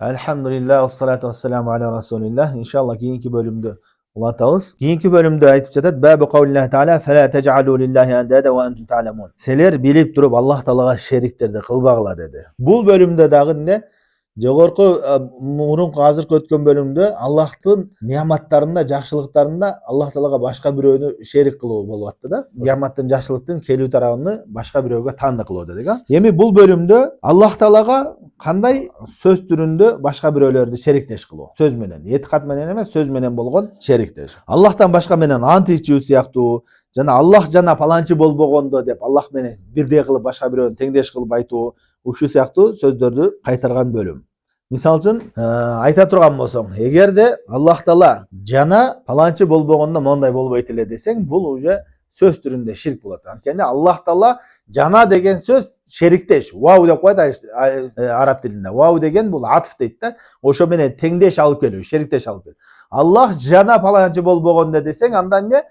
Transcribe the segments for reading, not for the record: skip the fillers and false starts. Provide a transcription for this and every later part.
Elhamdülillah, esselatu vesselamu ala Resulillah. İnşallah keyinki bölümde ulatağız. Keyinki bölümde aytıp жатат. Bâbu kavlillahi teâlâ felâ tec'alû lillahi endâde ve entum ta'lemûn. Seler bilip durup Allah Teala'ga şeriklerdi kılbagıla dedi. Bu bölümde dagı ne? Jogorku murunku azırkı ötkөн bölümdө Allah'tın niyamatlarında, жакшылыктарында Allah Teala'ga başka biröөнү şerik kılуу болуп атты да. Niyamatın, жакшылыктын келүү тарабını başka biröөгө таандык кылуу dedik. Эми бул bölümdө Allah Teala'ga кандай сөз түрүндө başka biröөлөрдү şeriктеш кылуу. Сөз менен, этикат менен эмес, сөз менен болгон şeriктеш. Allah'tan başka менен ант ичүү сыяктуу, жана Allah жана паланчы болбогондо деп Allah менен бирдей кылып başka birөөнү теңдеш кылып айтуу, ушул сыяктуу сөздөрдү кайтарган бөлүм. Мисал үчүн айта турган болсоң, эгерде Аллах Таала жана паланчы болбогондо мондай болбойт эле десең, бул уже сөз түрүндө ширк болот. Анткени Аллах Таала жана деген сөз шериктеш. Вау деп коет араб тилинде. Вау деген бул атф дейт да. Ошо менен теңдеш алып келүү, шериктеш алып келүү. Аллах жана паланчы болбогондо десең, анда эмне?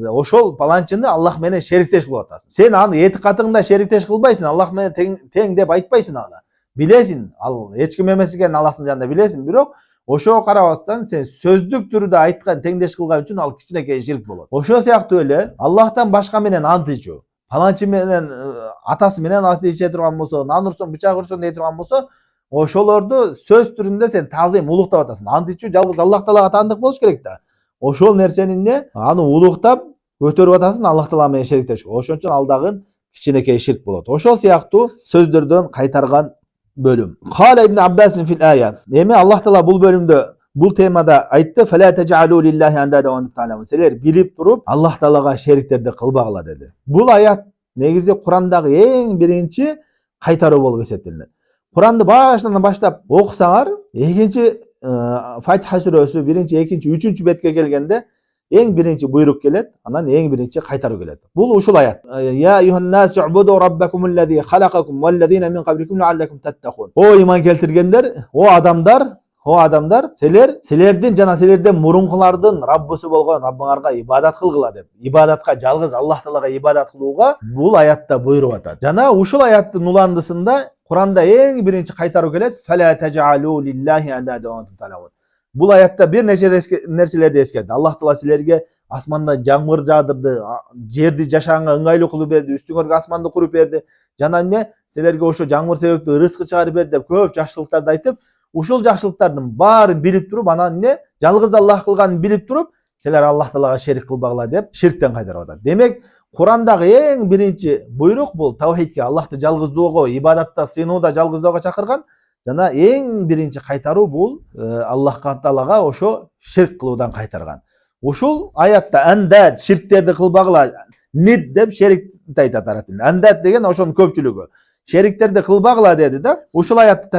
Ошол паланчыны Аллах менен шериктеш кылып атасың. Сен аны этикатыңда шериктеш кылбайсың, Аллах менен тең деп айтпайсың аны. Билесин, ал эч ким эмес экенин Аллахтын жанында билесин, бирок ошого карабастан сен сөздүк түрдө айткан теңдеш кылган үчүн ал кичинекей ширк болот. Ошол сыяктуу эле Аллахтан башка менен ант ичүү, паланчы менен атасы менен ант иче турган болсо, нан урсун, бычак урсун дей турган болсо, ошолорду сөз түрүндө сен таазим, улуктап атасың. Ант ичүү жалгыз Аллах Таалага таандык болуш керек да. Ошол нерсени эмне? Аны улуктап көтөрүп атасың, Аллах Таала менен шериктеш. Ошон үчүн ал дагы кичинекей ширк болот. Ошол сыяктуу сөздөрдөн кайтарган bölüm. Kâle İbn Abbas'ın fil âye. Emi Allah Teala bul bölümde, bul temada aytdı. Felâ tec'alû lillahi endâde ve entum ta'lemûn. Seler bilip durup Allah Teala'ga şeriklerdi kılbagla dedi. Bul ayat negizi Kur'an'daki en birinci kaytarı bolup eseptirildi. Kur'an'ды baştan başlap okusaňar, ekinci Fatiha suresi birinci, ekinci, üçüncü betke kelgende en birinci buyruk gelet, anan en birinci kaytarı gelet. Bul uşul ayat. Ya eyyuhan nasu ubudu rabbakumullezî halakakum vellezîne min qablikum leallekum tettekûn. O iman keltirgenler, o adamlar selerden jana selerden murunkulardın Rabbisi bolgon Rabbыңарга ibadat kılgıla dep. İbadatka жалгыз Allah Teala'ga ibadat kılууга bul ayatта buyurup atat. Jana uşul ayattın ulandısında Kur'an'da en birinci kaytarı gelet. Felâ tec'alû lillahi endâde ve entum ta'lemûn. Bul ayatta bir neçe nerselerdi eskerdi. Allah Teala silerge asmandan жаңмыр жаадырды, жерди жашаганга ыңгайлуу кылып берди, үстүңөргө асманды куруп берди. Жана эмне? Силерге ошо жаңмыр себептүү рызкы чыгарып берди деп көп жакшылыктарды айтып, ушул жакшылыктардын баарын билип туруп, анан эмне? Жалгыз Аллах кылганын билип туруп, силер Аллах Таалага шерик кылбагыла деп ширктен кайтарып атат. Демек, Kur'andагы эң биринчи буйрук бул тавхидке, Аллахты жалгыздоого, ибадатта сыйынууда жалгыздоого чакырган. Жана эң биринчи кайтаруу бул Аллах Таалага ошо ширк кылуудан кайтарган. Ушул аятта андат ширктерди кылбагыла нид деп шерикти айтат араб тилинде. Андат деген ошонун көпчүлүгү. Шериктерди кылбагыла деди да. Ушул аятты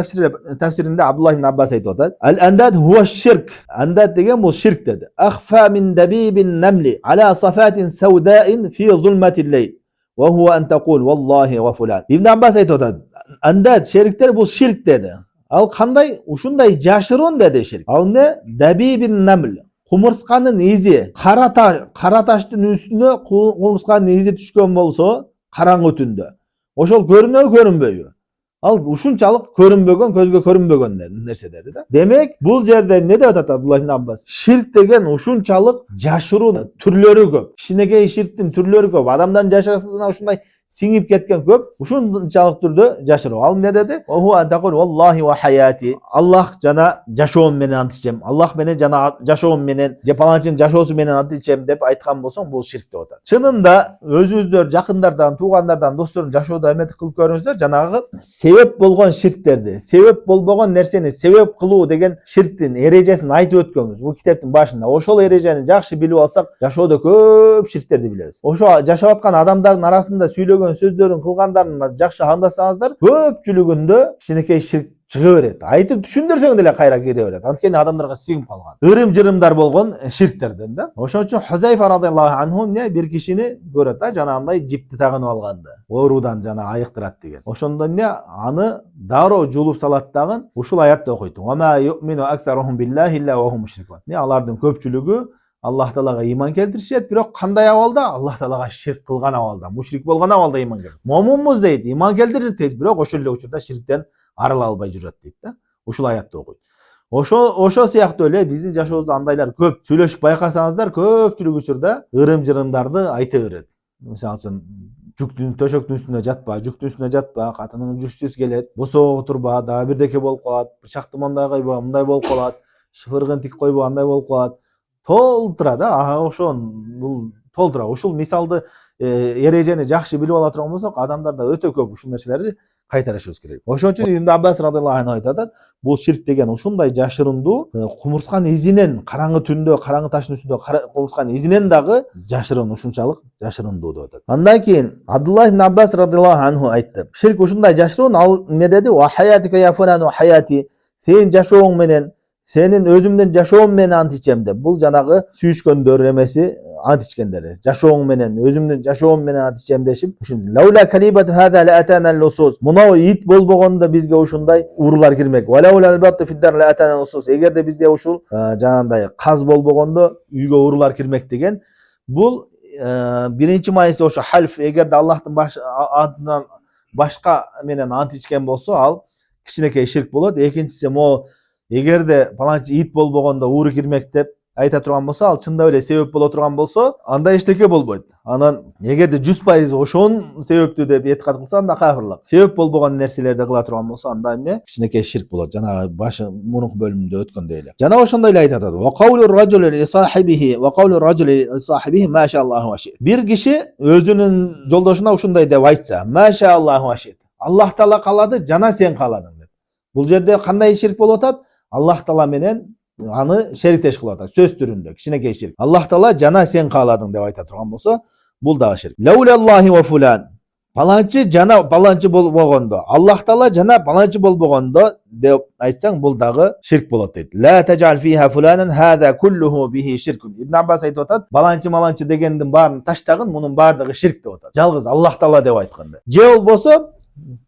тафсиринде Абдуллах ибн Аббас айтып атат. Ал андат хуа ширк. Андат деген бул ширк деди. Ахфа мин дабибин намли ала сафатин саудаин фи зулматил лейл. Wa huwa an taqul wallahi wa fulan. İbn Abbas aytып атат. Андат шеріктер бұл ширк деді. Ал қандай? Ушундай жашырын деді ширк. Ал не? Дабибин намл. Кумурсканын изи. Кара таштын үстүнө кумурсканын изи түшкөн болсо, караңгы түндө. Ошол көрүнбөйбү. Ал ушунчалык көрүнбөгөн, көзгө көрүнбөгөн нерсе деди да. Демек, бул жерде не деп атат Абдуллах ибн Аббас? Ширк деген ушунчалык жашыруу түрлөрү көп. Кичинекей ширктин түрлөрү көп. Адамдардын жашоосуна ушундай сиңип кеткен көп. Ушунчалык түрдө жашыруу. Ал не деди? Оху антакул валлахи ва хаяти. Аллах жана жашоом менен ант ичем. Аллах менен жана жашоом менен, же паланчынын жашоосу менен ант ичем деп айткан болсоң, бул ширк деп атат. Чынында өзүңүздөр жакындардан, туугандардан, достордун жашоодо эметти кылып көрүңүздөр, жанагы себеп болгон ширктерди, себеп болбогон нерсени себеп кылуу деген ширктин эрежесин айтып өткөнбүз бул китептин башында. Ошол эрежени жакшы билип алсак, жашоодо көп ширктерди билебиз. Ошо жашап аткан адамдардын арасында сүйлөгөн сөздөрүн, кылгандарын жакшы андасаңыздар, көпчүлүгүндө кичинекей ширк чыга берет. Айтып түшүндүрсөң деле кайра кире берет. Анткени адамдарга сиңип калган. Ырым-жырымдар болгон ширктерден да. Ошон үчүн Хузайфа радыйаллаху анху бир кишини көрөт да, жанагындай жипти тагынып алганды. Оорудан жана айыктырат деген. Ошондо аны дароо жуулуп салат дагы ушул аятты окуйт. Ва ма ю'мину аксаруhum billahi illa wa hum mushrikun. Алардын көпчүлүгү Аллах Таалага иман келтиришет, бирок кандай абалда? Аллах Таалага ширк кылган абалда, мушрик болгон абалда иман келтирет. Момунбуз дейт, иман келтирет дейт, бирок ошол эле учурда ширктен арыла албай жүрөт дейт да. Ушул аятты окуйт. Ошо сыяктуу эле биздин жашообузда андайлар көп. Сүйлөшүп байкасаңыздар, көпчүлүк учурда ырым-жырымдарды айта берет. Мисалы үчүн төшөктүн үстүнө жатпа, жүктүн үстүнө жатпа, катының жүксүз келет, босого турба, дагы бирдеке болуп калат, бычакты мындай койбо, мындай болуп калат, шыпыргын тик койбо, андай болуп калат. Толтура да, бул толтура. Ушул мисалды эрежени жакшы билип ала турган болсок, адамдарда өтө көп ушул нерселерди кайтарышыбыз керек. Ошон үчүн Ибн Аббас радыйаллаху анху айтат, бул ширк деген ушундай жашырындуу, кумурсканын изинен, караңгы түндө, караңгы таштын үстүндө кумурсканын изинен дагы жашырын, ушунчалык жашырындуу деп атат. Андан кийин Абдулла ибн Аббас радыйаллаху анху айтты. Ширк ушундай жашырын, ал эмне деди? Ва хаятика я фулану хаяти. Сенин жашооң менен, сенин өзүмдүн жашоом менен ант ичем деп. Бул жанагы сүйүшкөндөр эмеси, ант ичкендери. Жашооң менен, өзүмдүн жашоом менен ант ичем дешип, ушундай. Лаула калибат хада ла атана лусус. Мунау ит болбогондо бизге ушундай уруулар кирмек. Ва лаула албатты фиддар ла атана лусус. Эгерде бизде ушул жанагындай каз болбогондо үйгө уруулар кирмек деген. Бул биринчи майысы ошо хальф, эгерде Аллахтын атынан башка менен ант ичкен болсо, ал кичинекей ширк болот. Экинчиси могу эгерде паланчы ит болбогондо ууру кирмек деп айта турган болсо, ал чындап эле себеп боло турган болсо, анда эчтеке болбойт. Анан эгерде 100% ошон себептүү деп этикад кылса, анда кафырлык. Себеп болбогон нерселерди кыла турган болсо, анда эмне? Кичинекей ширк болот. Жанагы башы мурунку бөлүмүндө өткөндөй эле. Жана ошондой эле айтат. Ва каулу раджули ли сахибихи ма ша Аллаху ва шит. Бир киши өзүнүн жолдошуна ушундай деп айтса, ма ша Аллаху ва шит. Аллах таала каалады, жана сен кааладың деп. Бул жерде кандай ширк болуп атат? Аллах таала менен аны шериктеш кылып атат, сөз түрүндө кичинекей ширк. Аллах таала жана сен кааладың деп айта турган болсо, бул дагы ширк. Лаулаллахи ва фулан. Паланчы жана паланчы болбогондо, Аллах таала жана паланчы болбогондо деп айтсаң, бул дагы ширк болот дейт. Ла таджал фиха фуланан хада куллуху бихи ширкун. Ибн Аббас айтып атат, баланчы дегендин баарын таштагын, мунун баардыгы ширк деп атат. Жалгыз Аллах таала деп айтканда. Же болбосо,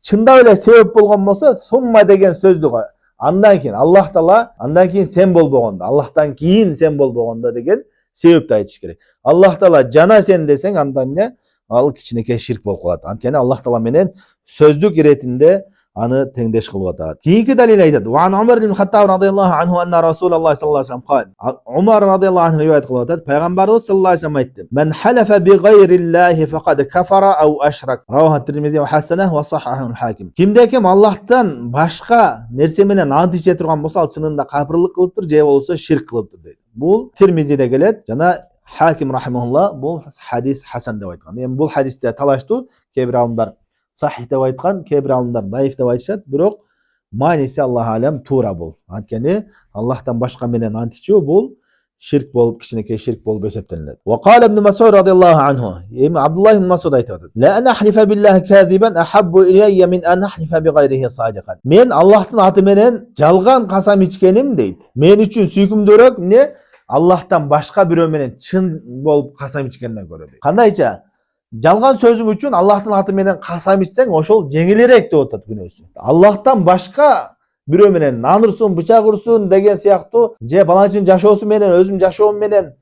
чындап эле себеп болгон болсо, сумма деген сөздү кой. Андан кийин Аллах таала, андан кийин сен болбогондо, Аллахтан кийин сен болбогондо деген себепти айтыш керек. Аллах таала жана сен десең, анда эмне? Ал кичинекей ширк болуп калат. Анткени Аллах таала менен сөздүк иретинде аны теңдеш кылып атат. Кийинки далил айтат. Ва Умар ибн Хаттаб радыйаллаху анху анна Расулуллах саллаллаху алейхи ва саллям Умар радыйаллаху анху риваят кылып атат. Пайгамбарыбыз саллаллаху алейхи ва саллям айтты. Мен халафа би гайриллахи фақад кафара ау ашрак. Раваху Тирмизи ва хасанаху ва сахаху хаким. Кимде ким Аллахтан башка нерсе менен ант иче турган болсо, ал чынында кафирлык кылыптыр, же болбосо ширк кылыптыр дейт. Бул Тирмизиде келет. Жана Хаким рахимахулла бул хадис хасан деп айткан. Эми бул хадисте талаштуу, кээ бир алымдар сахих деп айткан, кээ бир алымдар даиф деп айтышат, бирок мааниси Аллах алем туура бул. Анткени Аллахтан башка менен ант ичүү бул ширк болуп, кичинекей ширк болуп эсептелет. Ва кала ибн Мас'уд радыйаллаху анху. Эми Абдулла ибн Мас'уд айтат. Ла ана хлифа биллахи казибан ахаббу илейя мин ан хлифа би гайрихи садикан. Мен Аллахтын аты менен жалган касам ичкеним дейт. Мен үчүн сүйкүмдүүрөөк эмне? Аллахтан башка бирөө менен чын болуп касам ичкенден көрө дейт. Кандайча? Жалган сөзүң үчүн Аллахтын аты менен касам ичсең, ошол жеңилирээк деп атат күнөөсү. Аллахтан башка бирөө менен нан урсун, бычак урсун деген сыяктуу, же баланчынын жашоосу менен, өзүм жашоом менен,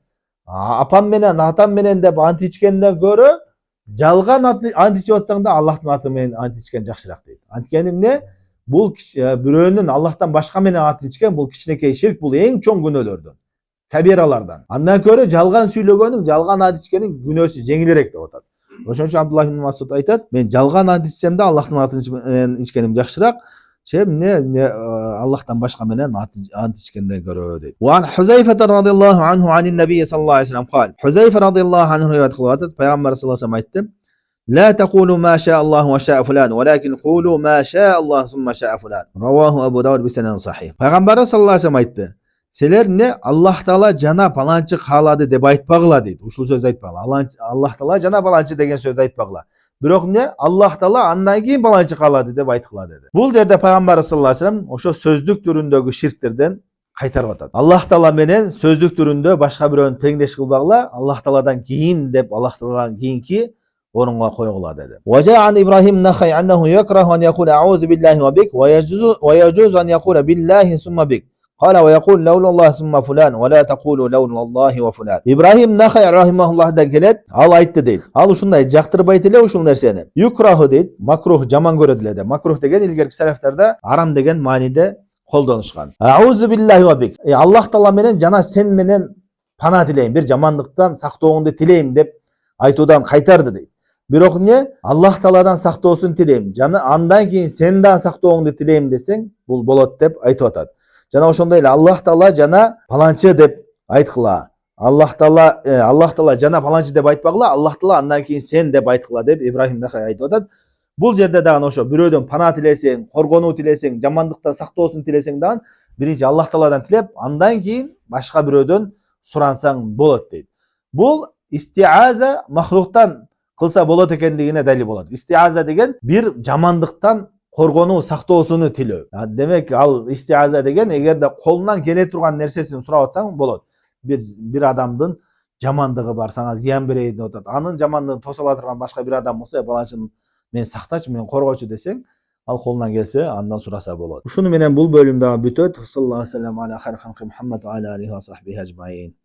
апам менен, атам менен деп ант ичкенден көрө, жалган ант ичип атсаң да Аллахтын аты менен ант ичкен жакшыраак дейт. Анткени эмне? Бул бирөөнүн Аллахтан башка менен ант ичкен, бул кичинекей ширк, бул эң чоң күнөөлөрдөн. Кабиралардан. Андан көрө жалган сүйлөгөнүң, жалган ант ичкенин күнөөсү жеңилирээк деп атат. Ошон үчүн Абдулла ибн Мас'уд айтат, мен жалган ант ичсем да Аллахтын атын менен ичкеним жакшыраак, эмне Аллахтан башка менен ант ичкенден көрө дейт. Ва Хузайфа радыйаллаху анху анин набий саллаллаху алейхи ва саллям кал. Хузайфа радыйаллаху анху риваят кылып атат, пайгамбар саллаллаху алейхи ва саллям айтты: لا تقولوا ما شاء الله وشاء فلان ولكن قولوا ما شاء الله ثم شاء فلان. رواه أبو داود بسند صحيح. Пайгамбар саллаллаху алейхи ва саллям айтты: Силер не Аллах таала жана паланчы каалады деп айтпагыла дейт. Ушул сөздү айтпагыла. Аллах таала жана паланчы деген сөздү айтпагыла. Бирок эмне? Аллах таала андан кийин паланчы каалады деп айткыла деди. Бул жерде пайгамбар саллаллаху алейхи ва саллям ошо сөздүк түрүндөгү ширктерден кайтарып атат. Аллах таала менен сөздүк түрүндө башка бирөөнү теңдеш кылбагыла. Аллах тааладан кийин деп Аллах тааладан кийинки орунга койгула деди. Важа ан Ибрахим нахай аннаху якраху ан якула аузу биллахи ва бик ва яджузу ан якула биллахи сумма бик. قال ويقول لولا الله ثم فلان ولا تقولوا لولا الله وفلان. Ибрахим Нахай рахимахуллахдан келет, ал айтты дейт. Ал ушундай жактырбайт эле ушул нерсени. Юкраху дейт, макрух жаман көрөт эле. Макрух деген илгерки салафтарда арам деген мааниде koldanışkan. Auzu billahi ve bik. Allah Taala menen jana sen menen pana tileyim, bir jamanlıktan saktooңду tileyim dep aytууdan kaytardı deydi. Бирок эмне? Аллах Тааладан сактоосун тилейм. Жана андан кийин сен да сактооңду тилейм десең, бул болот деп айтып атат. Жана ошондой эле Аллах Таала жана паланчы деп айткыла. Аллах Таала жана паланчы деп айтпагыла, Аллах Таала андан кийин сен деп айткыла деп Ибрахим Нахай айтып атат. Бул жерде дагы ошо бирөөдөн пана тилесең, коргонуу тилесең, жамандыктан сактоосун тилесең дагы биринчи Аллах Тааладан тилеп, андан кийин башка бирөөдөн сурансаң болот дейт. Бул истиаза махлуктан кылса болот экендигине далил болот. Истиаза деген бир жамандыктан коргонуу, сактоосуну тилөө. Демек ал истиаза деген эгерде колунан келе турган нерсесин сурап атсаң болот. Бир адамдын жамандыгы бар, сага зыян берейин деп атат. Анын жамандыгын тоса ала турган башка бир адам болсо, баланчын мен сактачы, мен коргочу десең, ал колунан келсе андан сураса болот. Ушуну менен бул бөлүм дагы бүтөт. Саллаллаху алейхи ва саллям аля хайр халқи Мухаммад ва аля алейхи ва сахбихи ажмаин.